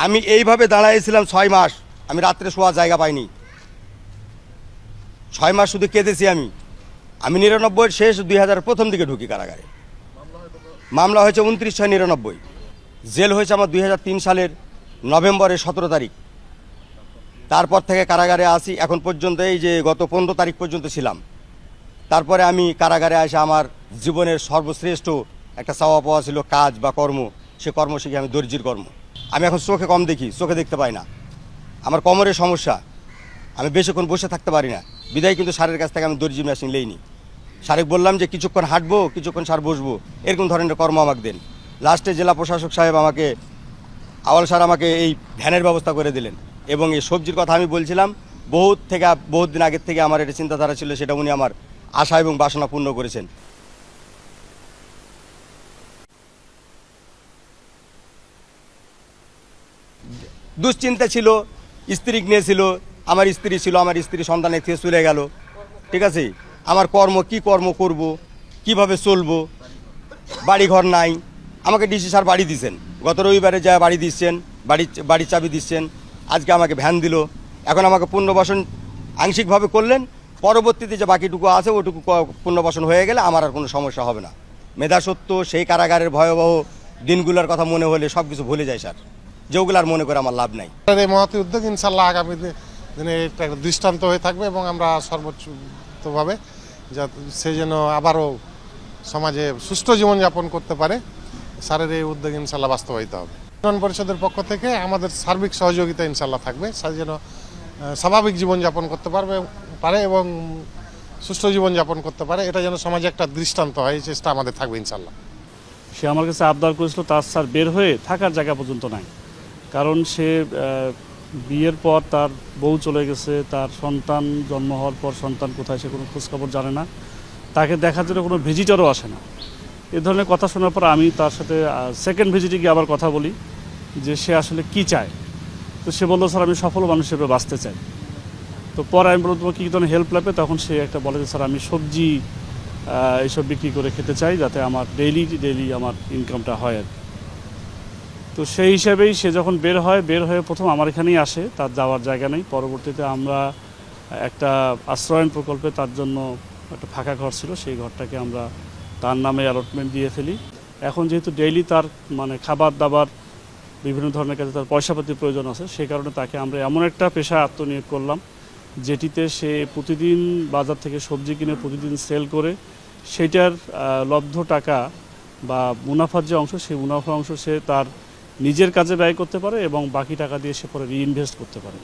আমি এইভাবে দাঁড়াইছিলাম 6 মাস, আমি রাত্রে শোয়ার জায়গা পাইনি। 6 মাস শুধু কেঁদেছি আমি 99 শেষ 2000 প্রথম দিকে ঢুকি কারাগারে। মামলা হয়েছে 29/6/99। জেল হয়েছে আমার 2003 সালের নভেম্বরের 17 তারিখ। তারপর থেকে কারাগারে আসি, এখন পর্যন্ত এই যে গত 15 তারিখ পর্যন্ত ছিলাম। তারপরে আমি কারাগারে এসে আমার জীবনের সর্বশ্রেষ্ঠ একটা চাওয়া পাওয়া ছিল কাজ বা কর্ম। সে কর্ম শিখে আমি দর্জির কর্ম। আমি এখন চোখে কম দেখি, চোখে দেখতে পাই না। আমার কোমরের সমস্যা, আমি বেশিক্ষণ বসে থাকতে পারি না। বিদায় কিন্তু স্যারের কাছ থেকে আমি দর্জি মেশিন লইনি। স্যারেক বললাম যে কিছুক্ষণ হাঁটবো, কিছুক্ষণ স্যার বসবো, এরকম ধরনের কর্ম আমাকে দেন। লাস্টে জেলা প্রশাসক সাহেব আওয়াল স্যার আমাকে এই ভ্যানের ব্যবস্থা করে দিলেন। এবং এই সবজির কথা আমি বলছিলাম, বহুত দিন আগের থেকে আমার এটা চিন্তাধারা ছিল, সেটা উনি আমার আশা এবং বাসনা পূর্ণ করেছেন। দুশ্চিন্তা ছিল, স্ত্রী নিয়েছিল, আমার স্ত্রী ছিল, আমার স্ত্রী সন্তানের থেকে চলে গেল। ঠিক আছে, আমার কি কর্ম করব, কিভাবে চলবো, বাড়ি ঘর নাই। আমাকে ডিসি স্যার বাড়ি দিচ্ছেন, গত রবিবারে যা বাড়ি দিচ্ছেন, বাড়ির চাবি দিচ্ছেন। আজকে আমাকে ভ্যান দিল। এখন আমাকে পুনর্বাসন আংশিকভাবে করলেন, পরবর্তীতে যে বাকিটুকু আছে ওটুকু পুনর্বাসন হয়ে গেলে আমার আর কোনো সমস্যা হবে না। মেধা সত্য সেই কারাগারের ভয়াবহ দিনগুলোর কথা মনে হলে সব কিছু ভুলে যায় স্যার, যেগুলো আর মনে করে আমার লাভ নাই। এই মহতি উদ্যোগ ইনশাল্লাহ আগামী দিনে একটা দৃষ্টান্ত হয়ে থাকবে এবং আমরা সর্বোচ্চভাবে সে যেন আবারও সমাজে সুষ্ঠু জীবনযাপন করতে পারে, স্যারের এই উদ্যোগ ইনশাল্লাহ বাস্তবায়িত হবে। ইউনিয়ন পরিষদের পক্ষ থেকে আমাদের সার্বিক সহযোগিতা ইনশাল্লাহ থাকবে, স্যার যেন স্বাভাবিক জীবনযাপন করতে পারে এবং সুষ্ঠু জীবনযাপন করতে পারে, এটা যেন সমাজে একটা দৃষ্টান্ত হয়, এই চেষ্টা আমাদের থাকবে ইনশাল্লাহ। সে আমার কাছে আবদার করেছিল তার স্যার বের হয়ে থাকার জায়গা পর্যন্ত নাই, কারণ সে বিয়ের পর তার বউ চলে গেছে, তার সন্তান জন্ম হওয়ার পর সন্তান কোথায় সে কোনো খোঁজখবর জানে না, তাকে দেখার জন্য কোনো ভিজিটরও আসে না। এ ধরনের কথা শোনার পর আমি তার সাথে সেকেন্ড ভিজিটে গিয়ে আবার কথা বলি যে সে আসলে কি চায়। তো সে বললো, স্যার আমি সফল মানুষ হিসেবে বাঁচতে চাই। তো পরে আমি বললাম, তোমার কী ধরনের হেল্প লাগবে? তখন সে একটা বলে যে, স্যার আমি সবজি এইসব বিক্রি করে খেতে চাই, যাতে আমার ডেইলি আমার ইনকামটা হয় আর কি। তো সেই হিসাবেই সে যখন বের হয়ে প্রথম আমার এখানেই আসে, তার যাওয়ার জায়গা নেই। পরবর্তীতে আমরা একটা আশ্রয়ন প্রকল্পে তার জন্য একটা ফাঁকা ঘর ছিল, সেই ঘরটাকে আমরা তার নামে অ্যালটমেন্ট দিয়ে ফেলি। এখন যেহেতু ডেইলি তার খাবার দাবার বিভিন্ন ধরনের কাজে তার পয়সাপাতির প্রয়োজন আছে, সেই কারণে তাকে আমরা এমন একটা পেশায় আত্মনিয়োগ করলাম যেটিতে সে প্রতিদিন বাজার থেকে সবজি কিনে প্রতিদিন সেল করে সেটার লব্ধ টাকা বা মুনাফার যে অংশ, সেই মুনাফার অংশ সে তার নিজের কাজে ব্যয় করতে পারে এবং বাকি টাকা দিয়ে সে পরে রিইনভেস্ট করতে পারে।